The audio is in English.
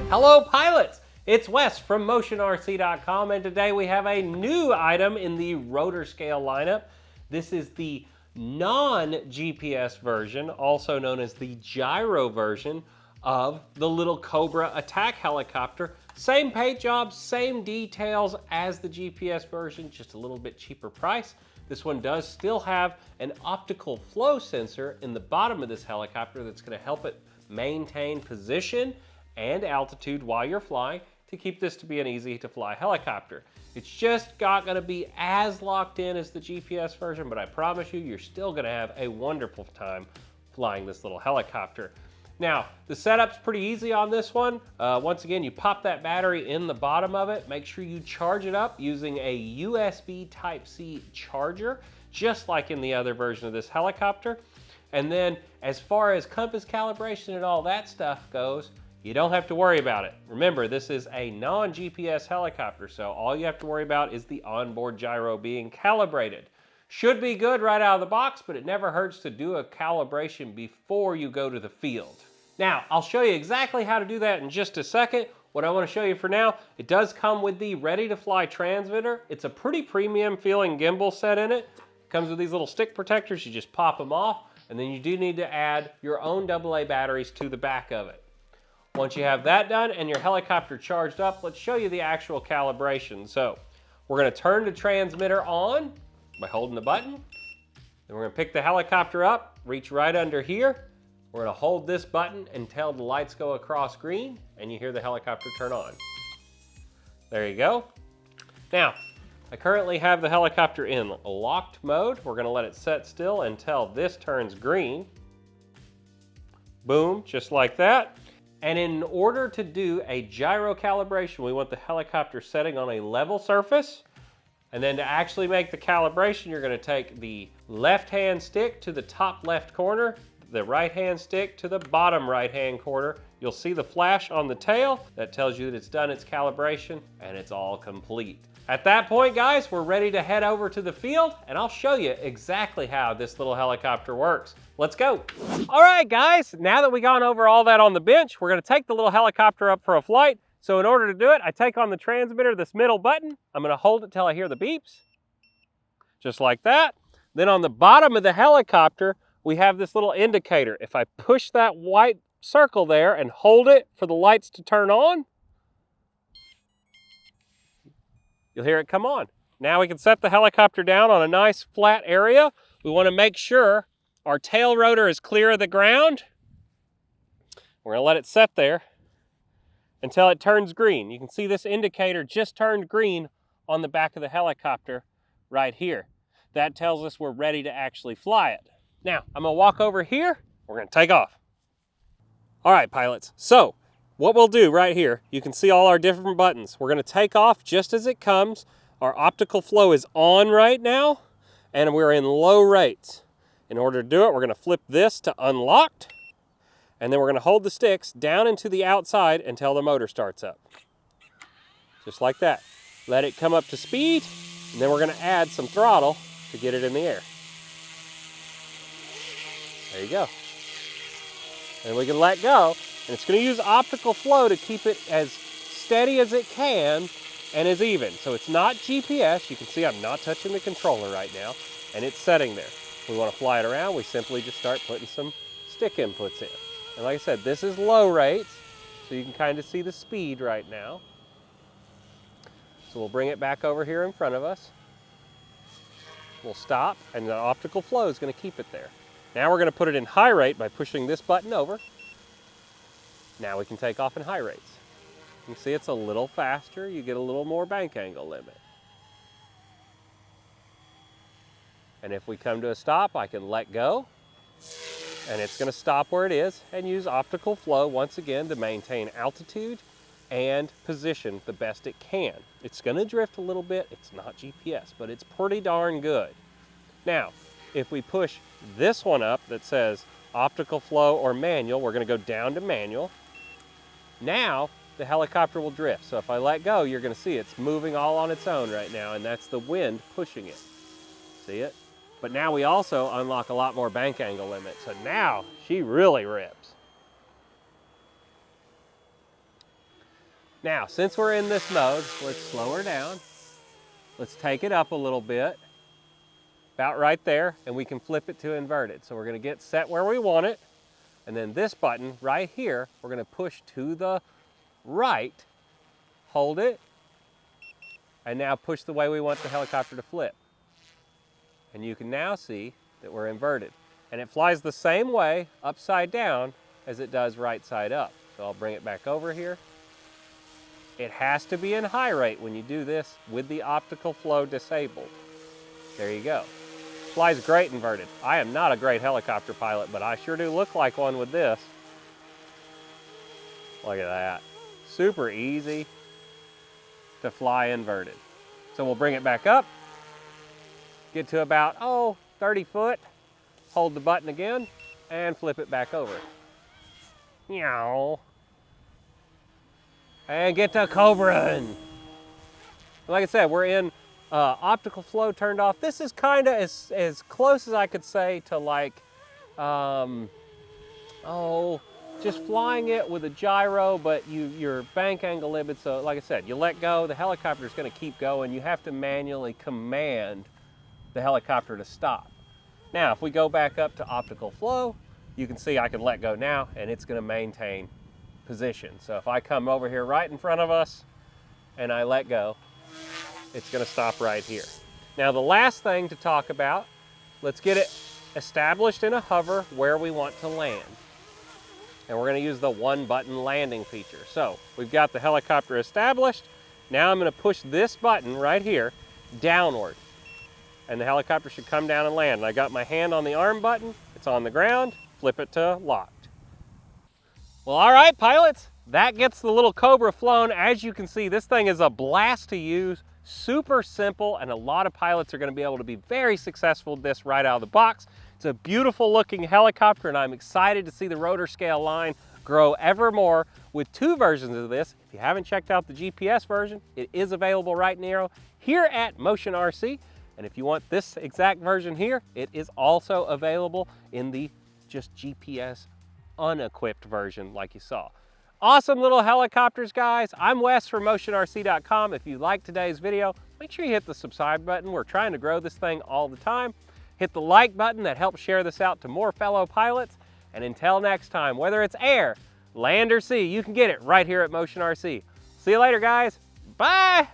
Hello pilots, it's Wes from MotionRC.com, and today we have a new item in the RotorScale lineup. This is the non-GPS version, also known as the gyro version of the little Cobra attack helicopter. Same paint job, same details as the GPS version, just a little bit cheaper price. This one does still have an optical flow sensor in the bottom of this helicopter that's going to help it maintain position and altitude while you're flying to keep this to be an easy to fly helicopter. It's just not going to be as locked in as the GPS version, but I promise you, you're still going to have a wonderful time flying this little helicopter. Now, the setup's pretty easy on this one. Once again, you pop that battery in the bottom of it. Make sure you charge it up using a USB Type-C charger, just like in the other version of this helicopter. And then, as far as compass calibration and all that stuff goes, you don't have to worry about it. Remember, this is a non-GPS helicopter, so all you have to worry about is the onboard gyro being calibrated. Should be good right out of the box, but it never hurts to do a calibration before you go to the field. Now, I'll show you exactly how to do that in just a second. What I want to show you for now, it does come with the ready-to-fly transmitter. It's a pretty premium feeling gimbal set in it. It comes with these little stick protectors. You just pop them off, and then you do need to add your own AA batteries to the back of it. Once you have that done and your helicopter charged up, let's show you the actual calibration. So, we're going to turn the transmitter on by holding the button. Then we're going to pick the helicopter up, reach right under here. We're going to hold this button until the lights go across green and you hear the helicopter turn on. There you go. Now, I currently have the helicopter in locked mode. We're going to let it set still until this turns green. Boom, just like that. And in order to do a gyro calibration, we want the helicopter setting on a level surface. And then to actually make the calibration, you're going to take the left-hand stick to the top left corner, the right-hand stick to the bottom right-hand corner. You'll see the flash on the tail. That tells you that it's done its calibration and it's all complete. At that point, guys, we're ready to head over to the field, and I'll show you exactly how this little helicopter works. Let's go. All right, guys, now that we've gone over all that on the bench, we're going to take the little helicopter up for a flight. So in order to do it, I take on the transmitter, this middle button. I'm going to hold it till I hear the beeps, just like that. Then on the bottom of the helicopter, we have this little indicator. If I push that white circle there and hold it for the lights to turn on, you'll hear it come on. Now we can set the helicopter down on a nice flat area. We want to make sure our tail rotor is clear of the ground. We're going to let it set there until it turns green. You can see this indicator just turned green on the back of the helicopter right here. That tells us we're ready to actually fly it. Now, I'm going to walk over here. We're going to take off. All right, pilots. So, what we'll do right here, you can see all our different buttons. We're going to take off just as it comes. Our optical flow is on right now, and we're in low rates. In order to do it, we're going to flip this to unlocked. And then we're going to hold the sticks down into the outside until the motor starts up. Just like that. Let it come up to speed, and then we're going to add some throttle to get it in the air. There you go. And we can let go, and it's going to use optical flow to keep it as steady as it can and as even. So it's not GPS. You can see I'm not touching the controller right now, and it's setting there. If we want to fly it around, we simply just start putting some stick inputs in. And like I said, this is low rates, so you can kind of see the speed right now. So we'll bring it back over here in front of us. We'll stop, and the optical flow is going to keep it there. Now we're going to put it in high rate by pushing this button over. Now we can take off in high rates. You can see it's a little faster. You get a little more bank angle limit. And if we come to a stop, I can let go. And it's going to stop where it is and use optical flow once again to maintain altitude and position the best it can. It's going to drift a little bit. It's not GPS, but it's pretty darn good. Now, if we push this one up that says optical flow or manual, we're going to go down to manual. Now, the helicopter will drift. So if I let go, you're going to see it's moving all on its own right now, and that's the wind pushing it. See it? But now we also unlock a lot more bank angle limit. So now she really rips. Now, since we're in this mode, let's slow her down. Let's take it up a little bit, about right there, and we can flip it to inverted. So we're gonna get set where we want it, and then this button right here, we're gonna push to the right, hold it, and now push the way we want the helicopter to flip. And you can now see that we're inverted. And it flies the same way, upside down, as it does right side up. So I'll bring it back over here. It has to be in high rate when you do this with the optical flow disabled. There you go. Flies great inverted. I am not a great helicopter pilot, but I sure do look like one with this. Look at that. Super easy to fly inverted. So we'll bring it back up, get to about, 30 foot, hold the button again, and flip it back over. Meow. And get to Cobraing. Like I said, we're in optical flow turned off. This is kind of as close as I could say to like, just flying it with a gyro, but your bank angle limit. So like I said, you let go, the helicopter is going to keep going. You have to manually command the helicopter to stop. Now, if we go back up to optical flow, you can see I can let go now, and it's going to maintain position. So if I come over here right in front of us and I let go, it's going to stop right here. Now the last thing to talk about, let's get it established in a hover where we want to land. And we're going to use the one button landing feature. So we've got the helicopter established. Now I'm going to push this button right here downward, and the helicopter should come down and land. And I got my hand on the arm button, it's on the ground, flip it to locked. Well, all right, pilots, that gets the little Cobra flown. As you can see, this thing is a blast to use, super simple, and a lot of pilots are going to be able to be very successful with this right out of the box. It's a beautiful looking helicopter, and I'm excited to see the RotorScale line grow ever more with two versions of this. If you haven't checked out the GPS version, it is available right now here at Motion RC. And if you want this exact version here, it is also available in the just GPS unequipped version like you saw. Awesome little helicopters, guys. I'm Wes from MotionRC.com. If you liked today's video, make sure you hit the subscribe button. We're trying to grow this thing all the time. Hit the like button, that helps share this out to more fellow pilots. And until next time, whether it's air, land, or sea, you can get it right here at Motion RC. See you later, guys. Bye.